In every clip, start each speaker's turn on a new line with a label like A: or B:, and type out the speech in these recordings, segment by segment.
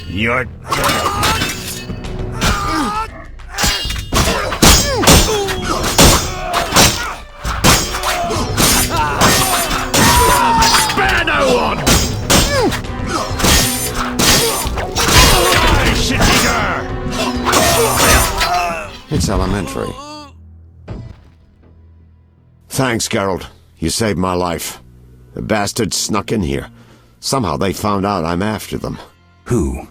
A: You're spare no one!
B: It's elementary. Thanks, Geralt. You saved my life. The bastards snuck in here. Somehow they found out I'm after them.
C: Who?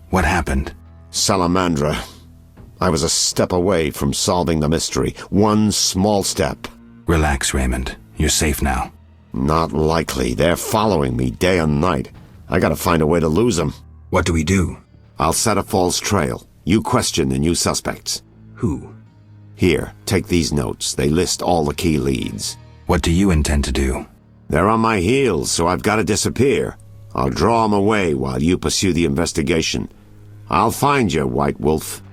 C: What happened?
B: Salamandra. I was a step away from solving the mystery. One small step.
C: Relax, Raymond. You're safe now.
B: Not likely. They're following me day and night. I gotta find a way to lose them.
C: What do we do?
B: I'll set a false trail. You question the new suspects.
C: Who?
B: Here, take these notes. They list all the key leads.
C: What do you intend to do?
B: They're on my heels, so I've got to disappear. I'll draw them away while you pursue the investigation. I'll find you, White Wolf.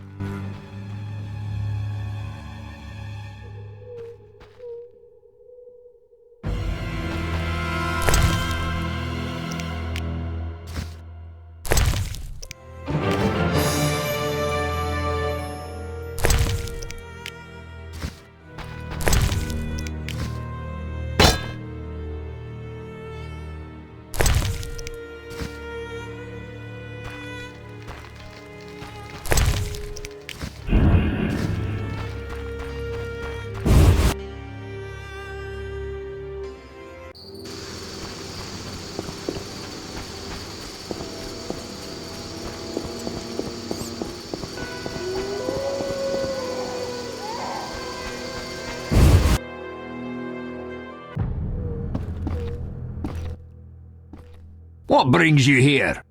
A: What brings you here?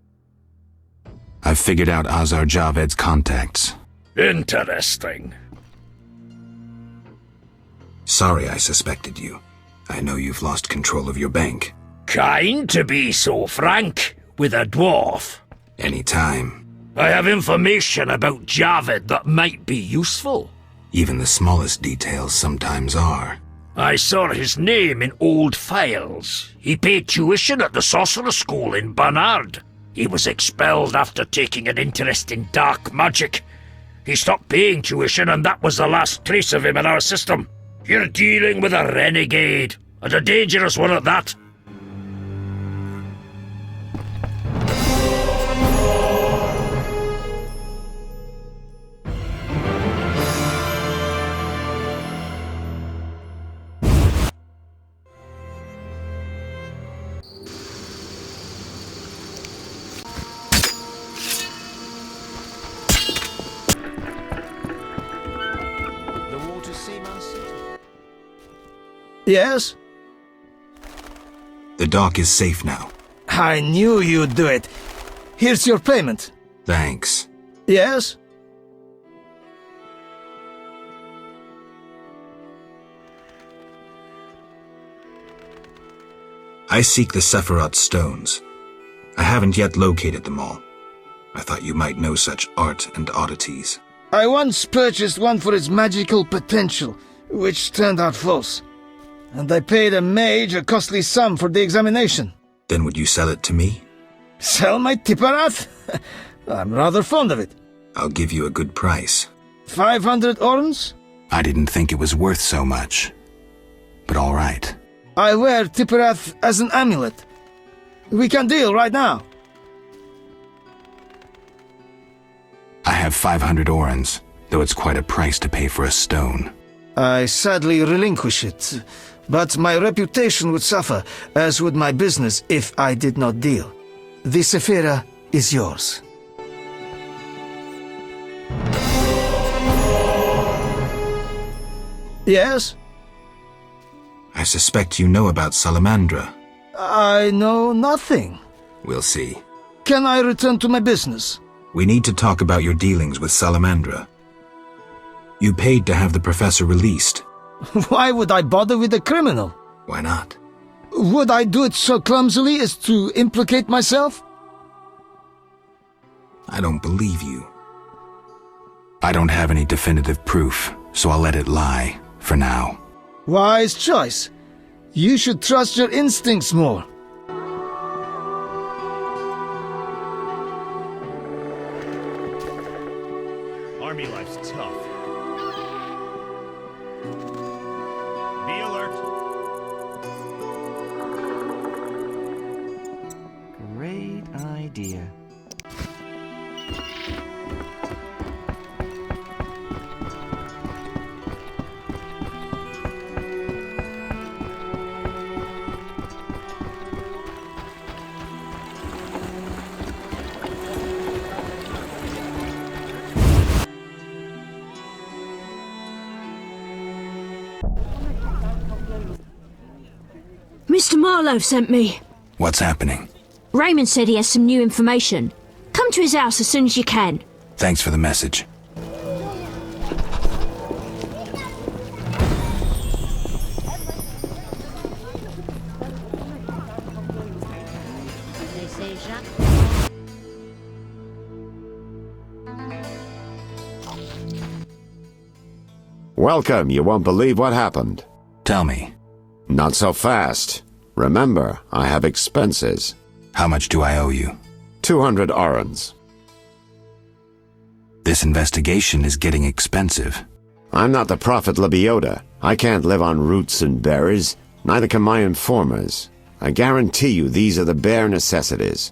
C: I've figured out Azar Javed's contacts.
A: Interesting.
C: Sorry I suspected you. I know you've lost control of your bank.
A: Kind to be so frank with a dwarf.
C: Anytime.
A: I have information about Javed that might be useful.
C: Even the smallest details sometimes are.
A: I saw his name in old files. He paid tuition at the sorcerer school in Barnard. He was expelled after taking an interest in dark magic. He stopped paying tuition, and that was the last trace of him in our system. You're dealing with a renegade, and a dangerous one at that.
D: Yes?
C: The dock is safe now.
D: I knew you'd do it. Here's your payment.
C: Thanks.
D: Yes?
C: I seek the Sephiroth stones. I haven't yet located them all. I thought you might know such art and oddities.
D: I once purchased one for its magical potential, which turned out false. And I paid a mage a costly sum for the examination.
C: Then would you sell it to me?
D: Sell my Tipparath? I'm rather fond of it.
C: I'll give you a good price.
D: 500 orns?
C: I didn't think it was worth so much. But all right.
D: I wear Tipparath as an amulet. We can deal right now.
C: I have 500 orns, though it's quite a price to pay for a stone.
D: I sadly relinquish it, but my reputation would suffer, as would my business if I did not deal. The Sephira is yours. Yes?
C: I suspect you know about Salamandra.
D: I know nothing.
C: We'll see.
D: Can I return to my business?
C: We need to talk about your dealings with Salamandra. You paid to have the professor released.
D: Why would I bother with a criminal?
C: Why not?
D: Would I do it so clumsily as to implicate myself?
C: I don't believe you. I don't have any definitive proof, so I'll let it lie, for now.
D: Wise choice. You should trust your instincts more.
E: Army life's tough. Be alert.
F: Great idea.
G: Mr. Marlowe sent me.
C: What's happening?
G: Raymond said he has some new information. Come to his house as soon as you can.
C: Thanks for the message.
B: Welcome. You won't believe what happened.
C: Tell me,
B: Not so fast. Remember, I have expenses.
C: how much do I owe you?
B: 200 orens.
C: This investigation is getting expensive.
B: I'm not the prophet Lebiota. I can't live on roots and berries. Neither can my informers. I guarantee you these are the bare necessities.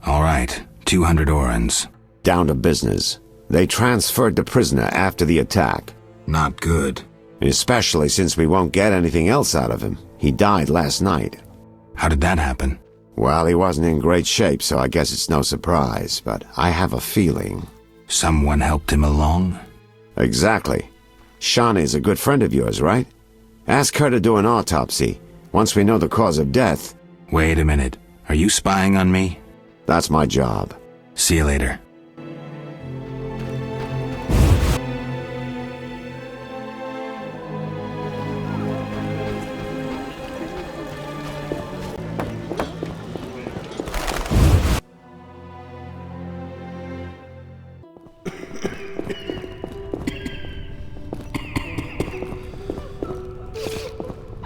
C: All right, 200 orens.
B: Down to business. They transferred the prisoner after the attack.
C: Not good.
B: Especially since we won't get anything else out of him. He died last night.
C: How did that happen?
B: Well, he wasn't in great shape, so I guess it's no surprise, but I have a feeling.
C: Someone helped him along?
B: Exactly. Shawnee's a good friend of yours, right? Ask her to do an autopsy. Once we know the cause of death.
C: Wait a minute. Are you spying on me?
B: That's my job.
C: See you later.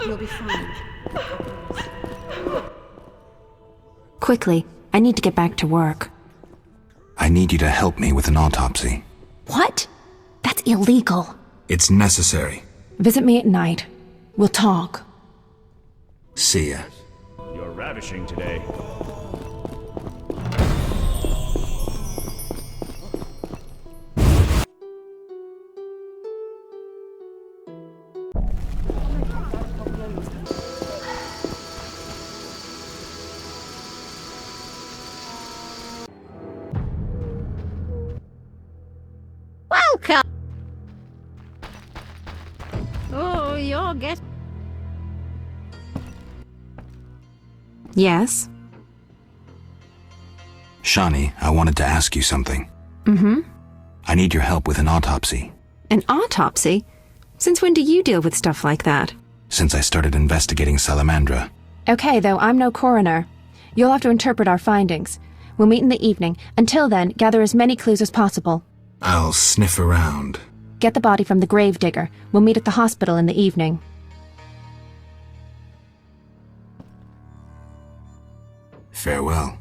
H: You'll be fine.
I: Quickly, I need to get back to work.
C: I need you to help me with an autopsy.
I: What? That's illegal.
C: It's necessary.
I: Visit me at night. We'll talk.
C: See ya.
E: You're ravishing today.
H: Welcome! Oh, you're getting...
I: Yes?
C: Shawnee, I wanted to ask you something.
I: Mm-hmm.
C: I need your help with an autopsy.
I: An autopsy? Since when do you deal with stuff like that?
C: Since I started investigating Salamandra.
I: Okay, though, I'm no coroner. You'll have to interpret our findings. We'll meet in the evening. Until then, gather as many clues as possible.
C: I'll sniff around.
I: Get the body from the gravedigger. We'll meet at the hospital in the evening.
C: Farewell.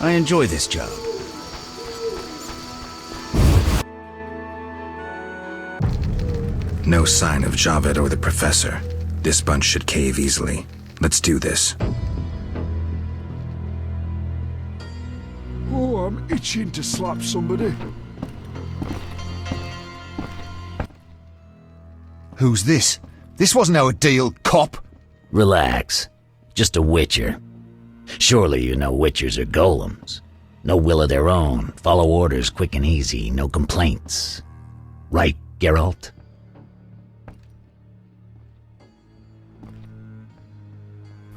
F: I enjoy this job.
C: No sign of Javed or the professor. This bunch should cave easily. Let's do this.
J: Oh, I'm itching to slap somebody. Who's this? This wasn't our deal, cop.
K: Relax. Just a witcher. Surely you know witchers are golems. No will of their own, follow orders quick and easy, no complaints. Right, Geralt?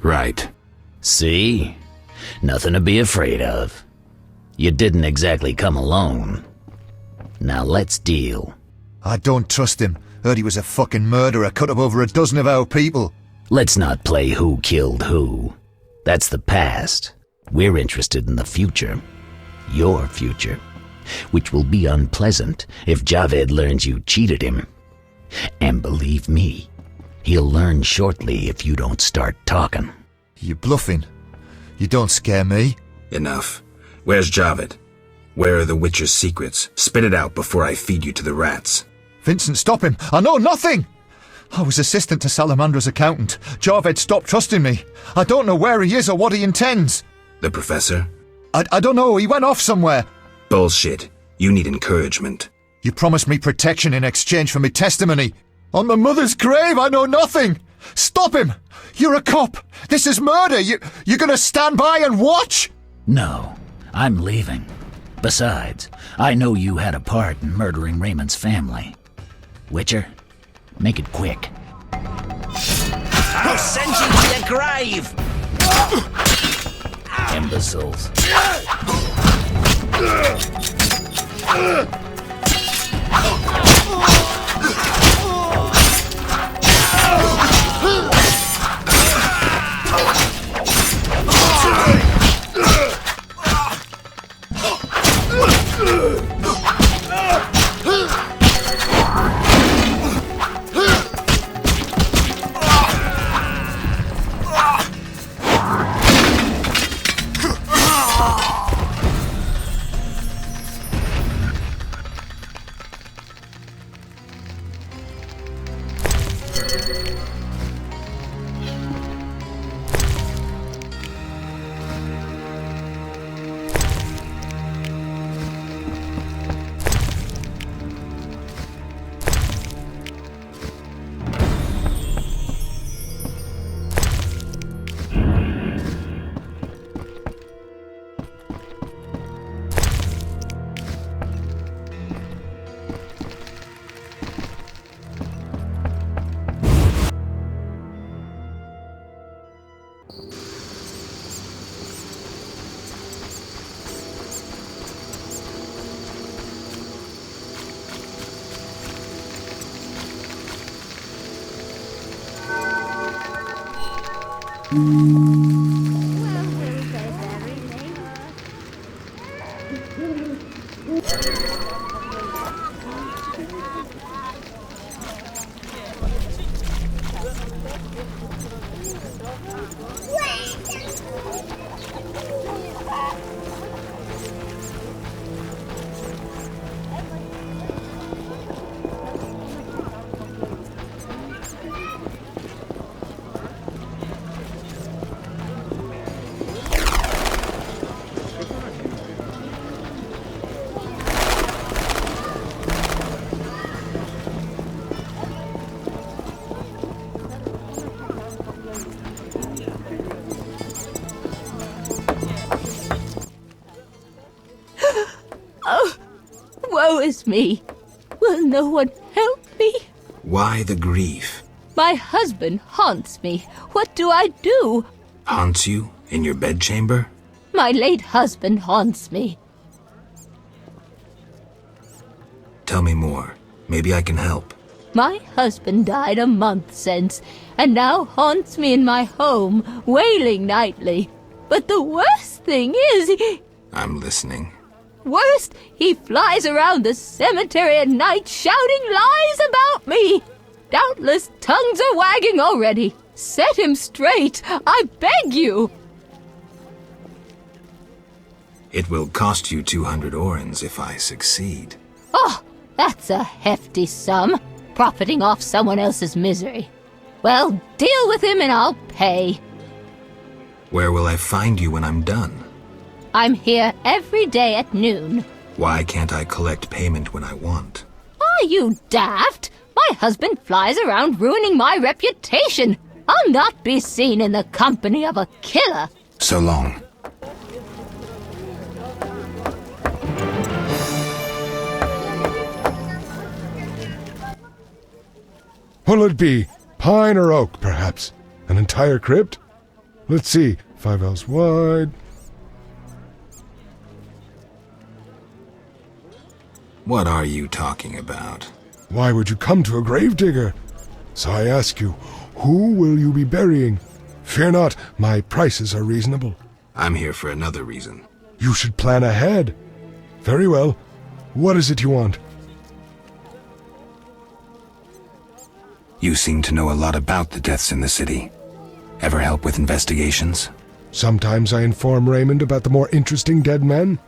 C: Right.
K: See? Nothing to be afraid of. You didn't exactly come alone. Now let's deal.
J: I don't trust him. Heard he was a fucking murderer, cut up over a dozen of our people.
K: Let's not play who killed who. That's the past. We're interested in the future. Your future. Which will be unpleasant if Javed learns you cheated him. And believe me, he'll learn shortly if you don't start talking.
J: You bluffing? You don't scare me.
C: Enough. Where's Javed? Where are the Witcher's secrets? Spit it out before I feed you to the rats.
J: Vincent, stop him! I know nothing! I was assistant to Salamandra's accountant. Javed stopped trusting me. I don't know where he is or what he intends.
C: The professor?
J: I don't know, he went off somewhere.
C: Bullshit. You need encouragement.
J: You promised me protection in exchange for me testimony. On my mother's grave, I know nothing! Stop him! You're a cop! This is murder! You're gonna stand by and watch?
K: No, I'm leaving. Besides, I know you had a part in murdering Raymond's family. Witcher, make it quick.
F: I'll send you to your grave!
K: Imbeciles.
H: Woe is me. Will no one help me?
C: Why the grief?
H: My husband haunts me. What do I do?
C: Haunts you? In your bedchamber?
H: My late husband haunts me.
C: Tell me more. Maybe I can help.
H: My husband died a month since, and now haunts me in my home, wailing nightly. But the worst thing is,
C: I'm listening.
H: Worst, he flies around the cemetery at night shouting lies about me. Doubtless tongues are wagging already. Set him straight, I beg you.
C: It will cost you 200 orens if I succeed.
H: Oh, that's a hefty sum, profiting off someone else's misery. Well, deal with him and I'll pay.
C: Where will I find you when I'm done?
H: I'm here every day at noon.
C: Why can't I collect payment when I want?
H: Are you daft? My husband flies around ruining my reputation. I'll not be seen in the company of a killer.
C: So long.
L: What'll it be? Pine or oak, perhaps? An entire crypt? Let's see. 5 ells wide.
C: What are you talking about?
L: Why would you come to a gravedigger? So I ask you, who will you be burying? Fear not, my prices are reasonable.
C: I'm here for another reason.
L: You should plan ahead. Very well. What is it you want?
C: You seem to know a lot about the deaths in the city. Ever help with investigations?
L: Sometimes I inform Raymond about the more interesting dead men.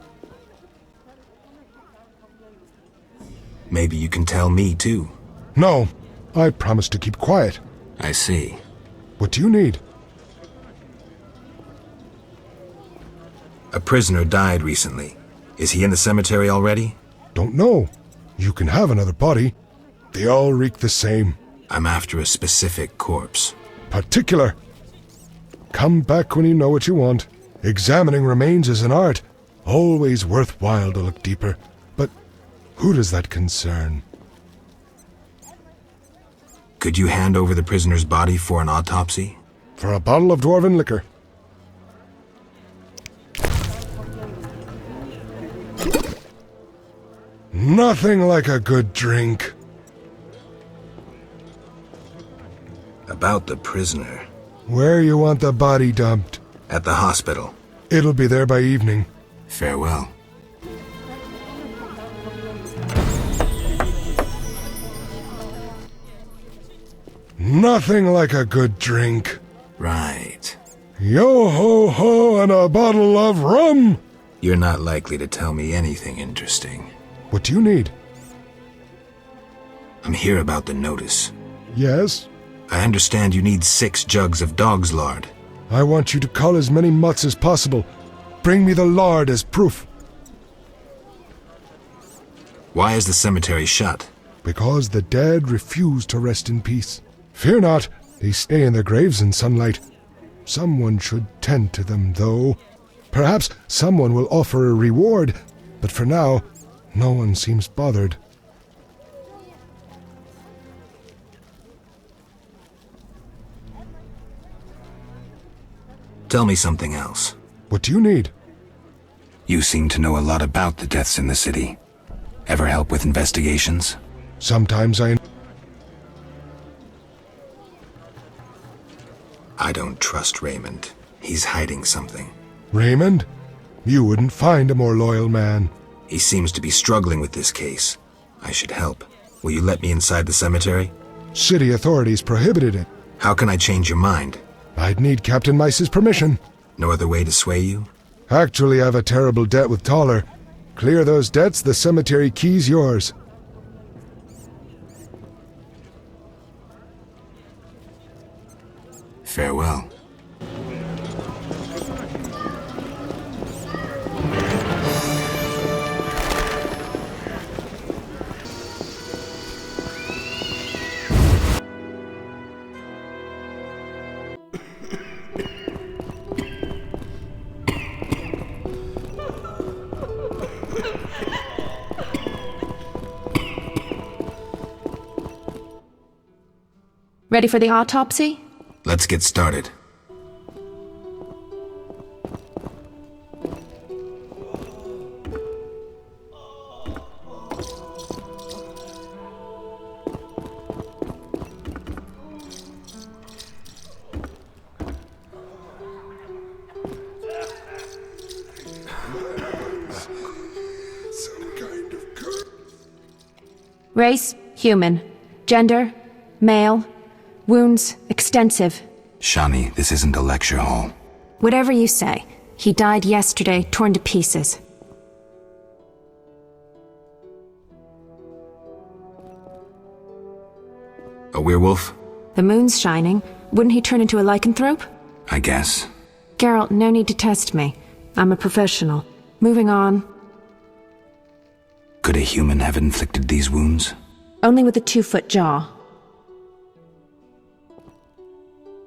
C: Maybe you can tell me too.
L: No, I promise to keep quiet.
C: I see.
L: What do you need?
C: A prisoner died recently. Is he in the cemetery already?
L: Don't know. You can have another body. They all reek the same.
C: I'm after a specific corpse.
L: Particular. Come back when you know what you want. Examining remains is an art. Always worthwhile to look deeper. But who does that concern?
C: Could you hand over the prisoner's body for an autopsy?
L: For a bottle of dwarven liquor. Nothing like a good drink.
C: About the prisoner.
L: Where you want the body dumped?
C: At the hospital.
L: It'll be there by evening.
C: Farewell.
L: Nothing like a good drink.
C: Right.
L: Yo-ho-ho and a bottle of rum!
C: You're not likely to tell me anything interesting.
L: What do you need?
C: I'm here about the notice.
L: Yes?
C: I understand you need 6 jugs of dog's lard.
L: I want you to cull as many mutts as possible. Bring me the lard as proof.
C: Why is the cemetery shut?
L: Because the dead refuse to rest in peace. Fear not, they stay in their graves in sunlight. Someone should tend to them, though. Perhaps someone will offer a reward, but for now, no one seems bothered.
C: Tell me something else.
L: What do you need?
C: You seem to know a lot about the deaths in the city. Ever help with investigations?
L: Sometimes I
C: don't trust Raymond. He's hiding something.
L: Raymond? You wouldn't find a more loyal man.
C: He seems to be struggling with this case. I should help. Will you let me inside the cemetery?
L: City authorities prohibited it.
C: How can I change your mind?
L: I'd need Captain Mice's permission.
C: No other way to sway you?
L: Actually, I've a terrible debt with Toller. Clear those debts, the cemetery key's yours.
C: Farewell.
I: Ready for the autopsy?
C: Let's get started.
I: Race, human. Gender, male. Wounds, extensive.
C: Shani, this isn't a lecture hall.
I: Whatever you say. He died yesterday, torn to pieces.
C: A werewolf?
I: The moon's shining. Wouldn't he turn into a lycanthrope?
C: I guess.
I: Geralt, no need to test me. I'm a professional. Moving on.
C: Could a human have inflicted these wounds?
I: only with a 2-foot jaw.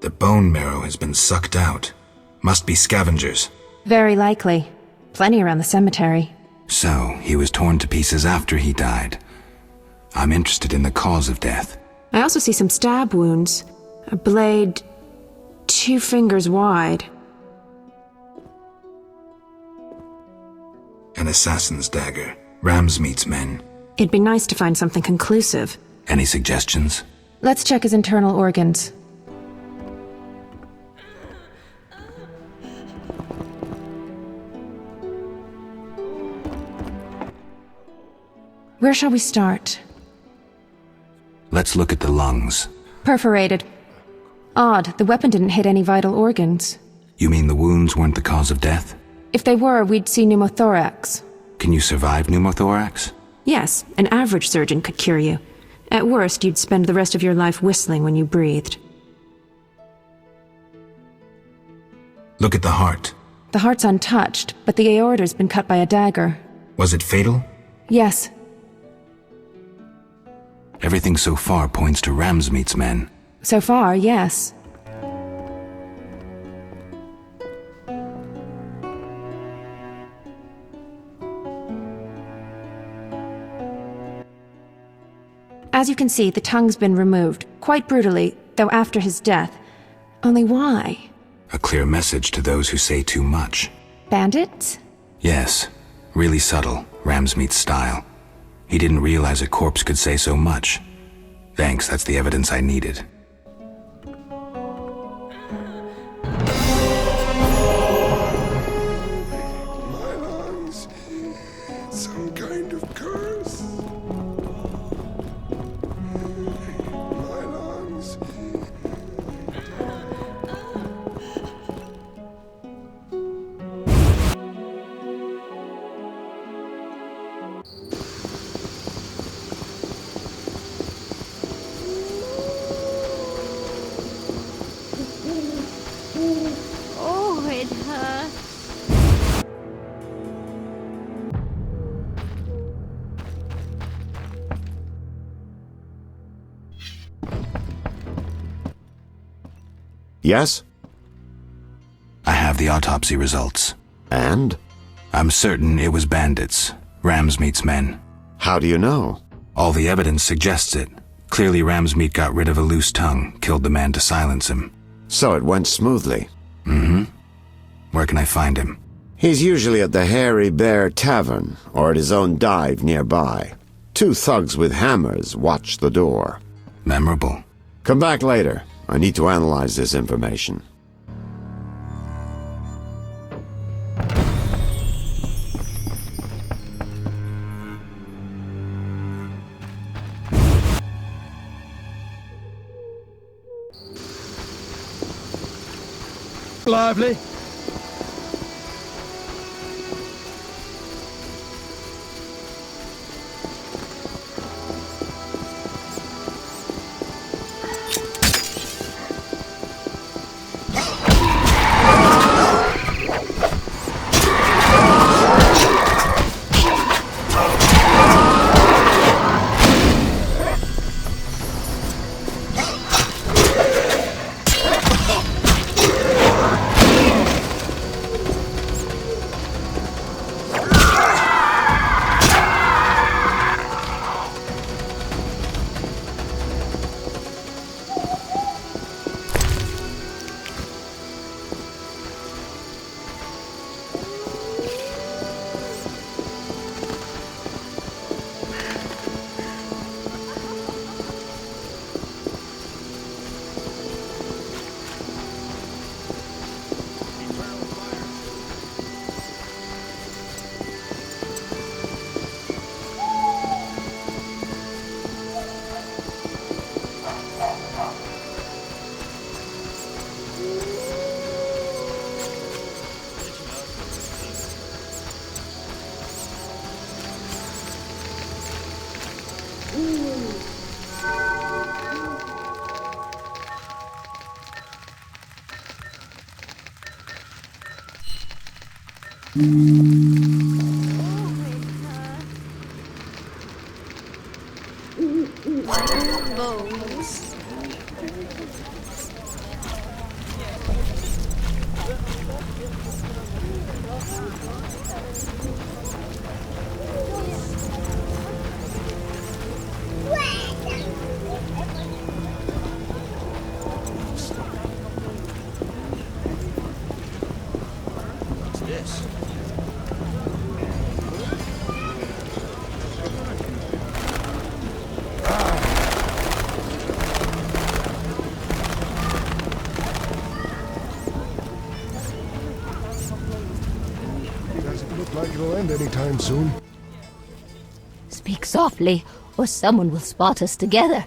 C: The bone marrow has been sucked out. Must be scavengers.
I: Very likely. Plenty around the cemetery.
C: So, he was torn to pieces after he died. I'm interested in the cause of death.
I: I also see some stab wounds. A blade 2 fingers wide.
C: An assassin's dagger. Ramsmeat's men.
I: It'd be nice to find something conclusive.
C: Any suggestions?
I: Let's check his internal organs. Where shall we start?
C: Let's look at the lungs.
I: Perforated. Odd, the weapon didn't hit any vital organs.
C: You mean the wounds weren't the cause of death?
I: If they were, we'd see pneumothorax.
C: Can you survive pneumothorax?
I: Yes, an average surgeon could cure you. At worst, you'd spend the rest of your life whistling when you breathed.
C: Look at the heart.
I: The heart's untouched, but the aorta's been cut by a dagger.
C: Was it fatal?
I: Yes.
C: Everything so far points to Ramsmeat's men.
I: So far, yes. As you can see, the tongue's been removed, quite brutally, though after his death. Only why?
C: A clear message to those who say too much.
I: Bandits?
C: Yes. Really subtle, Ramsmeat's style. He didn't realize a corpse could say so much. Thanks, that's the evidence I needed.
L: My lungs. Some kind of curse. My lungs.
H: Oh, it hurts.
B: Yes?
C: I have the autopsy results.
B: And?
C: I'm certain it was bandits, Ramsmeat's men.
B: How do you know?
C: All the evidence suggests it. Clearly Ramsmeat got rid of a loose tongue, killed the man to silence him.
B: So it went smoothly.
C: Mm-hmm. Where can I find him?
B: He's usually at the Hairy Bear Tavern, or at his own dive nearby. 2 thugs with hammers watch the door.
C: Memorable.
B: Come back later. I need to analyze this information.
D: Lively.
H: Bones.
A: What's this?
L: Doesn't look like it'll end anytime soon.
H: Speak softly, or someone will spot us together.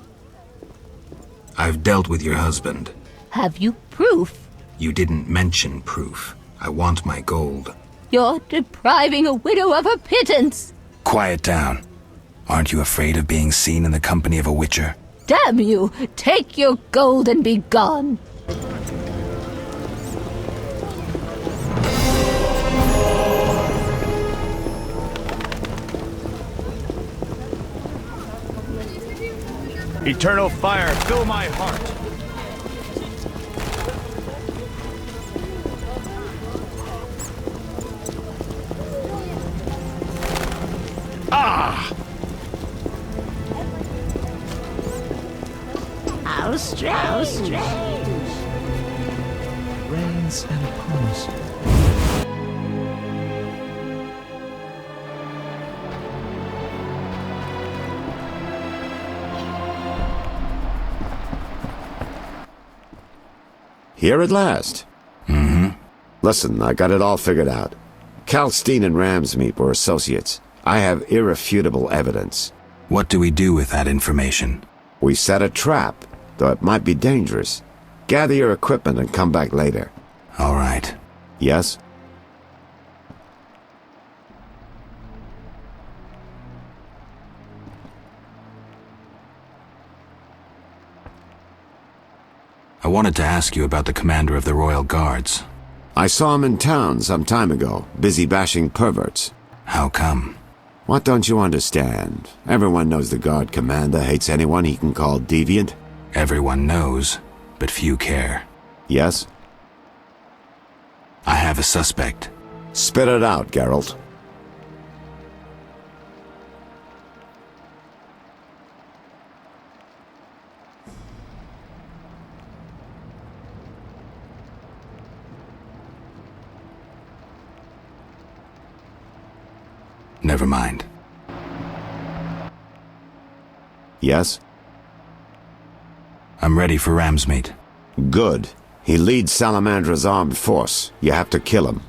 C: I've dealt with your husband.
H: Have you proof?
C: You didn't mention proof. I want my gold.
H: You're depriving a widow of her pittance.
C: Quiet down. Aren't you afraid of being seen in the company of a witcher?
H: Damn you! Take your gold and be gone.
E: Eternal fire, fill my heart.
A: Ah!
F: How strange. How strange.
D: Rains and poons.
B: Here at last.
C: Mm-hmm.
B: Listen, I got it all figured out. Kalstein and Ramsmeet were associates. I have irrefutable evidence.
C: What do we do with that information?
B: We set a trap, though it might be dangerous. Gather your equipment and come back later.
C: All right.
B: Yes?
C: I wanted to ask you about the commander of the Royal Guards.
B: I saw him in town some time ago, busy bashing perverts.
C: How come?
B: What don't you understand? Everyone knows the guard commander hates anyone he can call deviant.
C: Everyone knows, but few care.
B: Yes?
C: I have a suspect.
B: Spit it out, Geralt.
C: Never mind.
B: Yes?
C: I'm ready for Ramsmeet.
B: Good. He leads Salamandra's armed force. You have to kill him.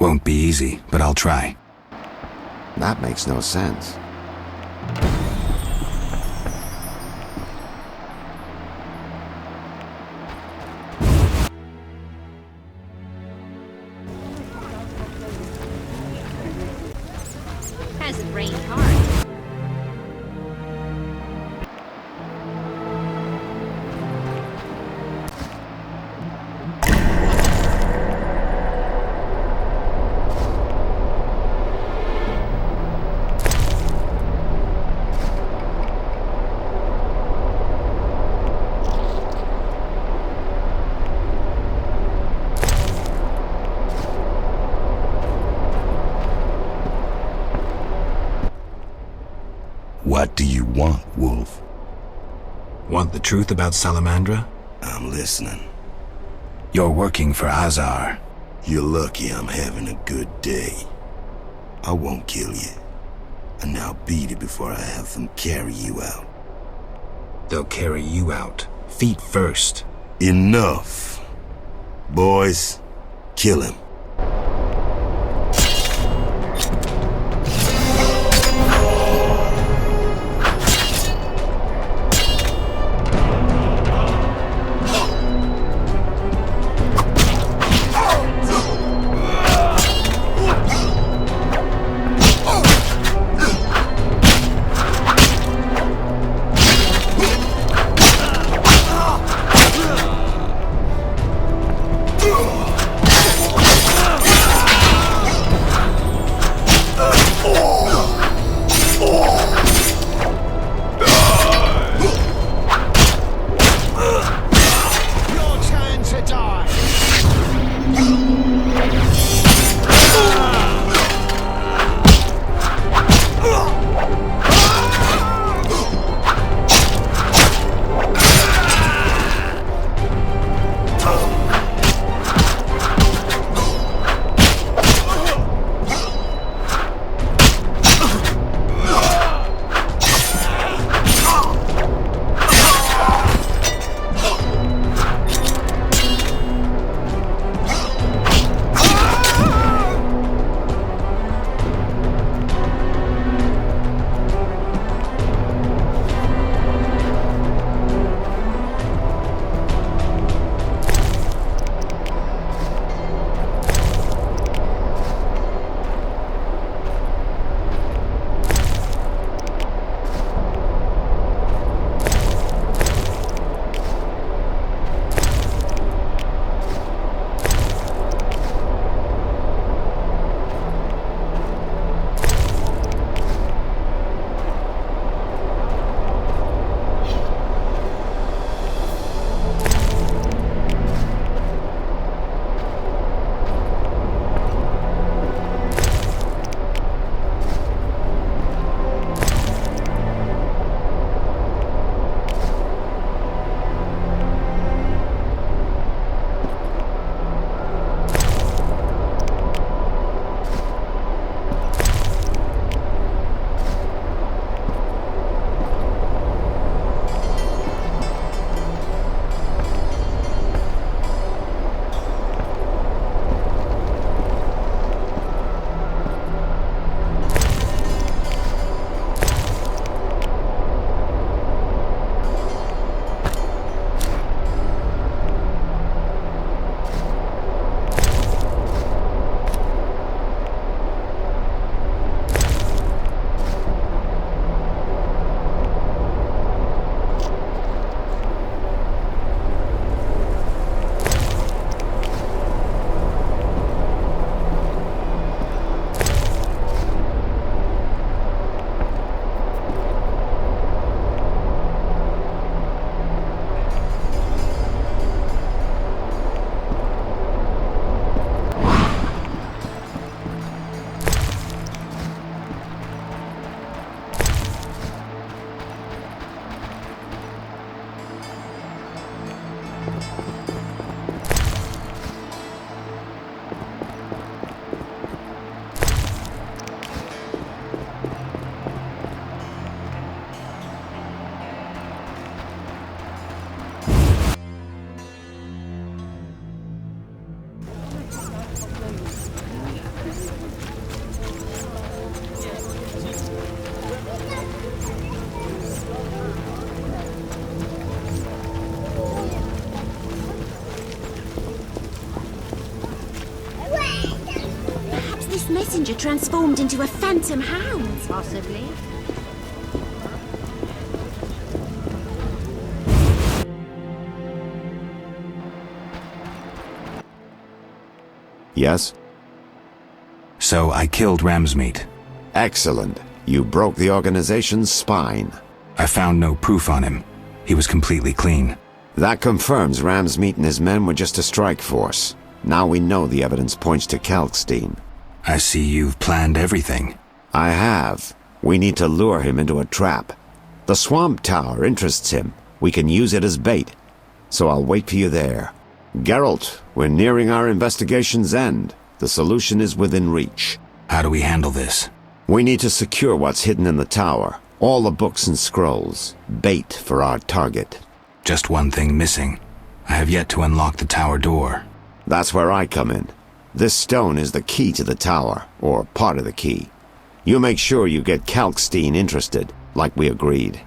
C: Won't be easy, but I'll try.
B: That makes no sense.
F: Hasn't rained hard.
M: What do you want, Wolf?
C: Want the truth about Salamandra?
M: I'm listening.
C: You're working for Azar.
M: You're lucky I'm having a good day. I won't kill you. And I'll beat it before I have them carry you out.
C: They'll carry you out. Feet first.
M: Enough. Boys, kill him.
N: messenger transformed into a phantom hound.
G: Possibly.
B: Yes?
C: So I killed Ramsmeat.
B: Excellent. You broke the organization's spine.
C: I found no proof on him. He was completely clean.
B: That confirms Ramsmeat and his men were just a strike force. Now we know the evidence points to Kalkstein.
C: I see you've planned everything.
B: I have. We need to lure him into a trap. The swamp tower interests him. We can use it as bait. So I'll wait for you there. Geralt, we're nearing our investigation's end. The solution is within reach.
C: How do we handle this?
B: We need to secure what's hidden in the tower. All the books and scrolls. Bait for our target.
C: Just one thing missing. I have yet to unlock the tower door.
B: That's where I come in. This stone is the key to the tower, or part of the key. You make sure you get Kalkstein interested, like we agreed.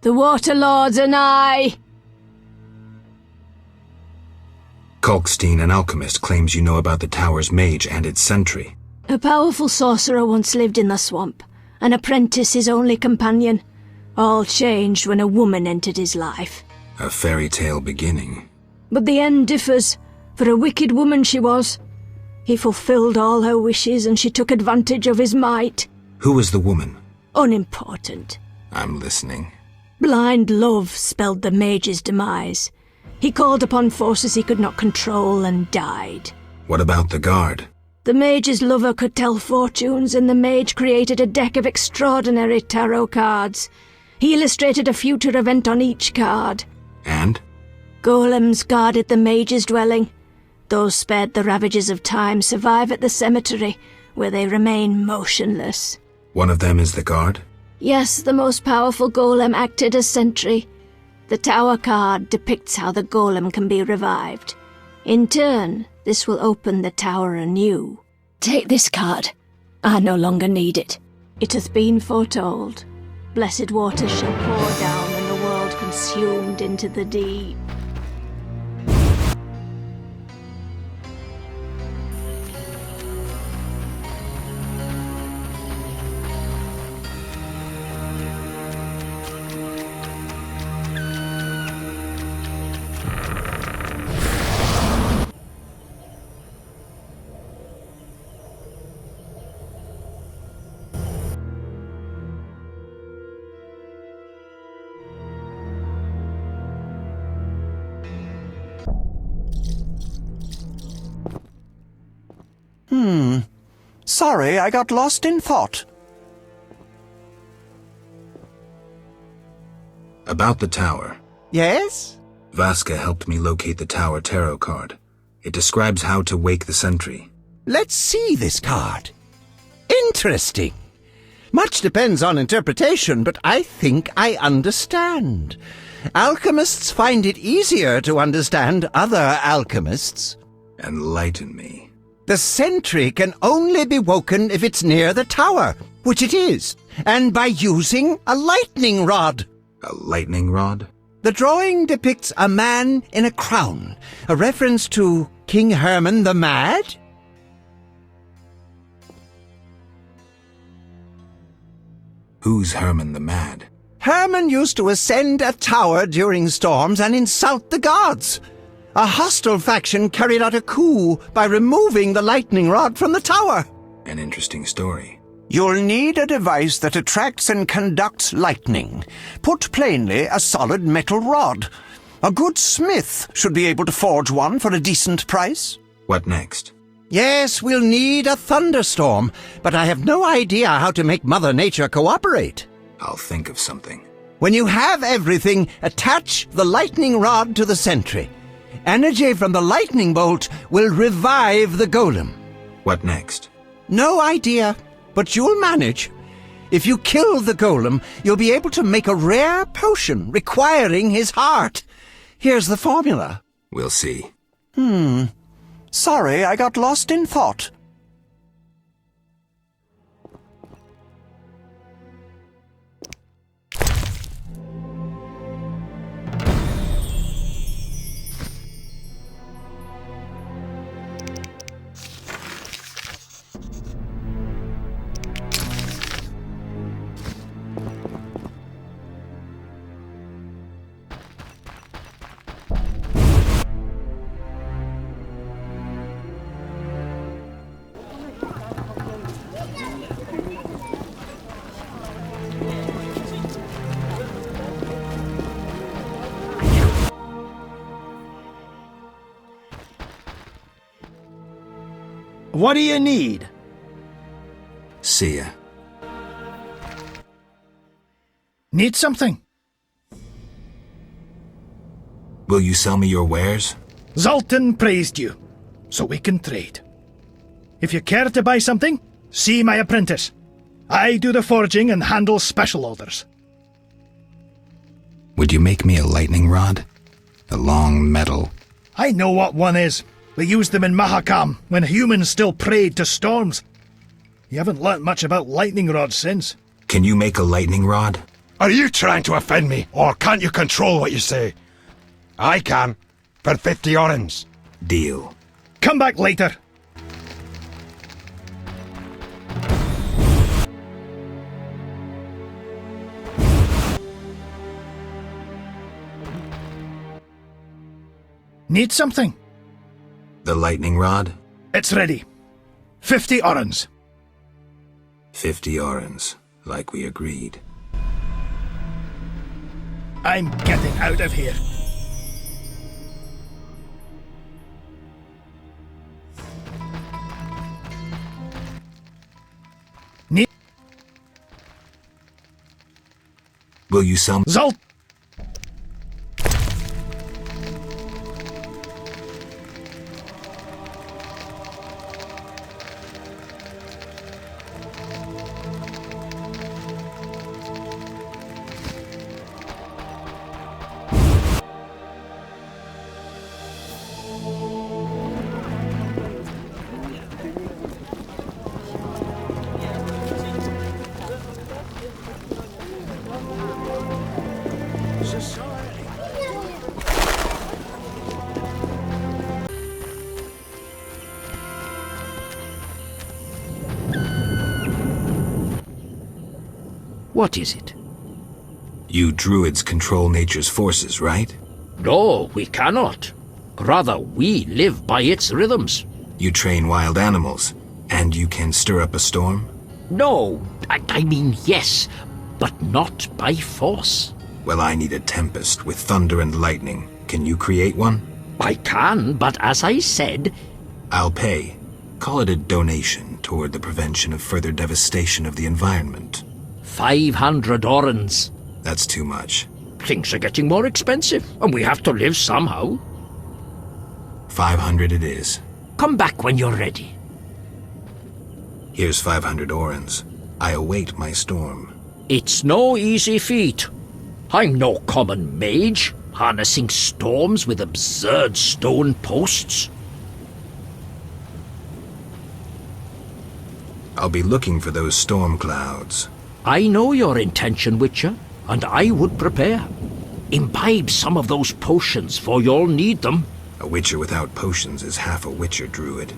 H: The Water Lords and I.
C: Kalkstein, an alchemist, claims you know about the tower's mage and its sentry.
G: A powerful sorcerer once lived in the swamp, an apprentice his only companion. All changed when a woman entered his life.
C: A fairy tale beginning.
G: But the end differs, for a wicked woman she was. He fulfilled all her wishes and she took advantage of his might.
C: Who was the woman?
G: Unimportant.
C: I'm listening.
G: Blind love spelled the mage's demise. He called upon forces he could not control and died.
C: What about the guard?
G: The mage's lover could tell fortunes, and the mage created a deck of extraordinary tarot cards. He illustrated a future event on each card.
C: And?
G: Golems guarded the mage's dwelling. Those spared the ravages of time survive at the cemetery, where they remain motionless.
C: One of them is the guard?
G: Yes, the most powerful golem acted as sentry. The tower card depicts how the golem can be revived. In turn, this will open the tower anew. Take this card. I no longer need it. It hath been foretold. Blessed waters shall pour down and the world consumed into the deep.
O: Sorry, I got lost in thought.
C: About the tower.
O: Yes?
C: Vaska helped me locate the tower tarot card. It describes how to wake the sentry.
F: Let's see this card. Interesting. Much depends on interpretation, but I think I understand. Alchemists find it easier to understand other alchemists.
C: Enlighten me.
F: The sentry can only be woken if it's near the tower, which it is, and by using a lightning rod.
C: A lightning rod?
F: The drawing depicts a man in a crown, a reference to King Herman the Mad.
C: Who's Herman the Mad?
F: Herman used to ascend a tower during storms and insult the gods. A hostile faction carried out a coup by removing the lightning rod from the tower.
C: An interesting story.
O: You'll need a device that attracts and conducts lightning. Put plainly, a solid metal rod. A good smith should be able to forge one for a decent price.
C: What next?
F: Yes, we'll need a thunderstorm, but I have no idea how to make Mother Nature cooperate.
C: I'll think of something.
F: When you have everything, attach the lightning rod to the sentry. Energy from the lightning bolt will revive the golem.
C: What next?
F: No idea, but you'll manage. If you kill the golem, you'll be able to make a rare potion requiring his heart. Here's the formula.
C: We'll see.
O: Sorry, I got lost in thought.
D: What do you need?
C: See ya.
D: Need something?
C: Will you sell me your wares?
D: Zoltan praised you, so we can trade. If you care to buy something, see my apprentice. I do the forging and handle special orders.
C: Would you make me a lightning rod? A long metal...
D: I know what one is. We used them in Mahakam when humans still prayed to storms. You haven't learnt much about lightning rods since.
C: Can you make a lightning rod?
P: Are you trying to offend me, or can't you control what you say? I can, for 50 orens.
C: Deal.
D: Come back later. Need something?
C: The lightning rod?
D: It's ready. 50 orens.
C: 50 orens, like we agreed.
D: I'm getting out of here.
C: Will you sell me?
D: Zolt!
A: What is it?
C: You druids control nature's forces, right?
A: No, we cannot. Rather, we live by its rhythms.
C: You train wild animals, and you can stir up a storm?
A: No, I mean yes, but not by force.
C: Well, I need a tempest with thunder and lightning. Can you create one?
A: I can, but as I said...
C: I'll pay. Call it a donation toward the prevention of further devastation of the environment.
A: 500 orens.
C: That's too much.
A: Things are getting more expensive, and we have to live somehow.
C: 500 it is.
A: Come back when you're ready.
C: Here's 500 orens. I await my storm.
A: It's no easy feat. I'm no common mage, harnessing storms with absurd stone posts.
C: I'll be looking for those storm clouds.
A: I know your intention, Witcher, and I would prepare. Imbibe some of those potions, for you'll need them.
C: A witcher without potions is half a witcher druid.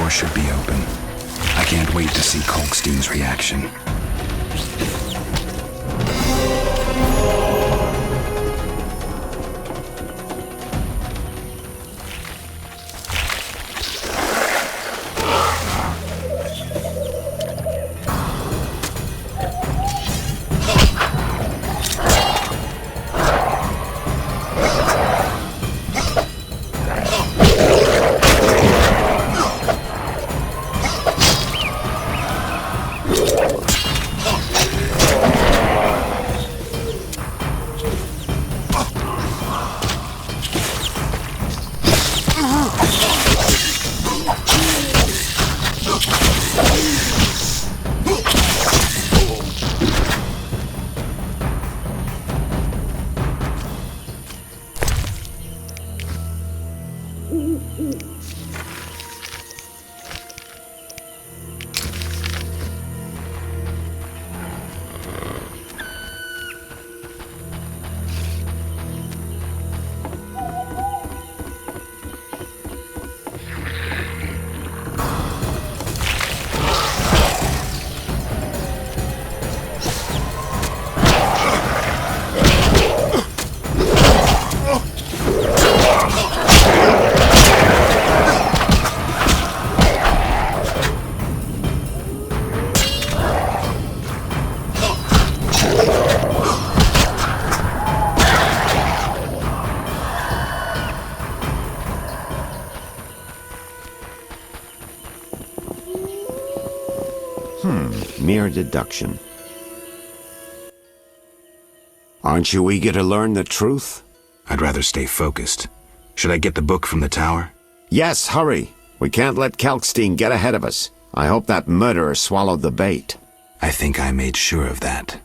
C: Should be open. I can't wait to see Kolkstein's reaction.
B: Mere deduction. Aren't you eager to learn the truth?
C: I'd rather stay focused. Should I get the book from the tower?
B: Yes, hurry. We can't let Kolkstein get ahead of us. I hope that murderer swallowed the bait.
C: I think I made sure of that.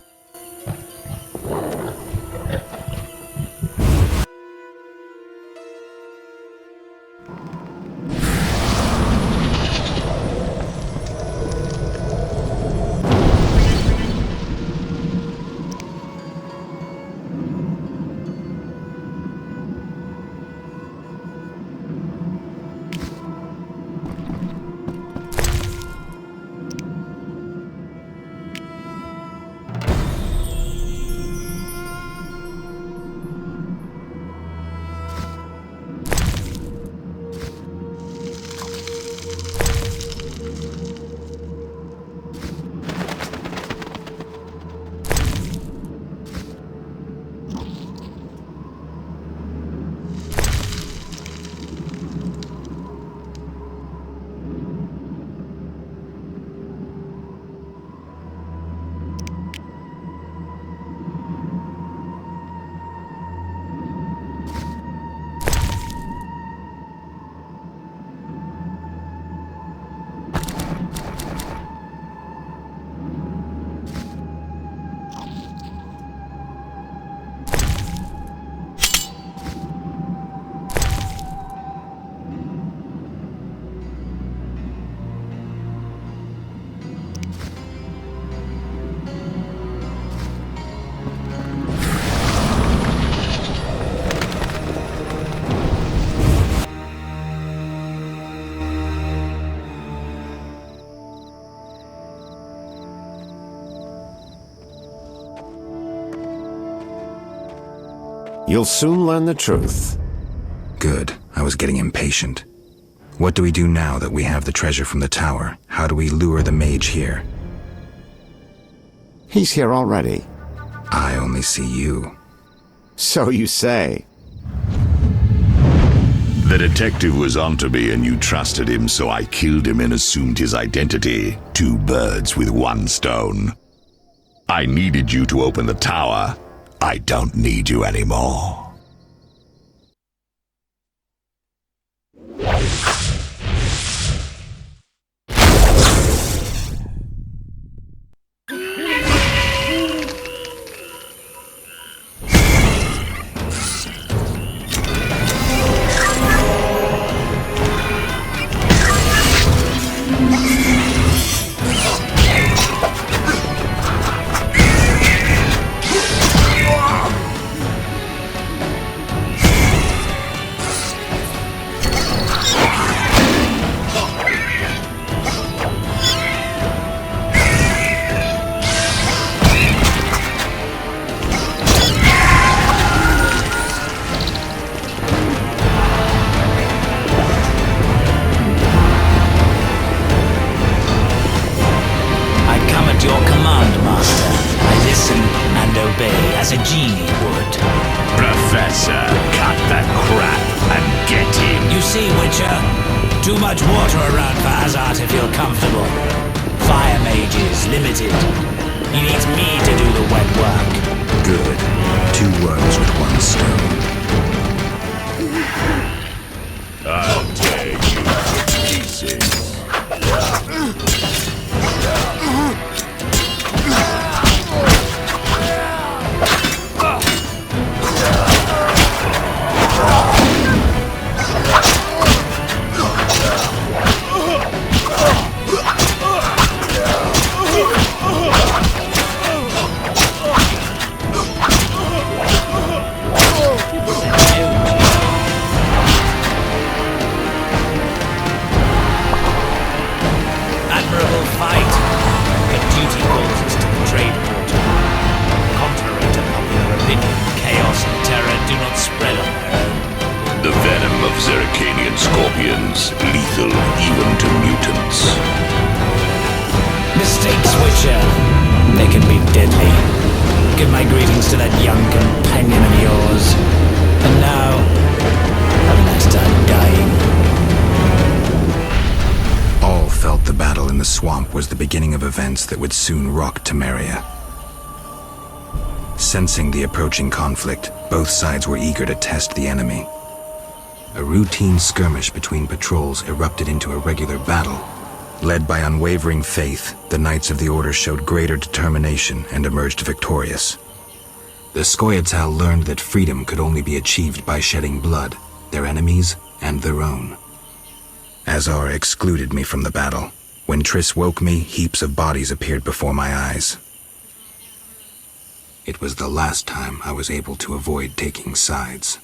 B: You'll soon learn the truth.
C: Good. I was getting impatient. What do we do now that we have the treasure from the tower? How do we lure the mage here?
B: He's here already.
C: I only only see you.
B: So you say.
Q: The detective was onto me and you trusted him, so I killed him and assumed his identity. 2 birds with 1 stone. I needed you to open the tower. I don't need you anymore.
K: As a genie would.
A: Professor, cut the crap and get in.
K: You see, Witcher, too much water around for Hazard to feel comfortable. Fire mage is limited. He needs me to do the wet work.
C: Good. 2 worms with 1 stone.
Q: I'll tear you to pieces. Scorpions, lethal even to mutants.
K: Mistakes, Witcher. They can be deadly. Give my greetings to that young companion of yours. And now, have a nice time dying.
C: All felt the battle in the swamp was the beginning of events that would soon rock Temeria. Sensing the approaching conflict, both sides were eager to test the enemy. A routine skirmish between patrols erupted into a regular battle. Led by unwavering faith, the Knights of the Order showed greater determination and emerged victorious. The Scoia'tael learned that freedom could only be achieved by shedding blood, their enemies and their own. Azar excluded me from the battle. When Triss woke me, heaps of bodies appeared before my eyes. It was the last time I was able to avoid taking sides.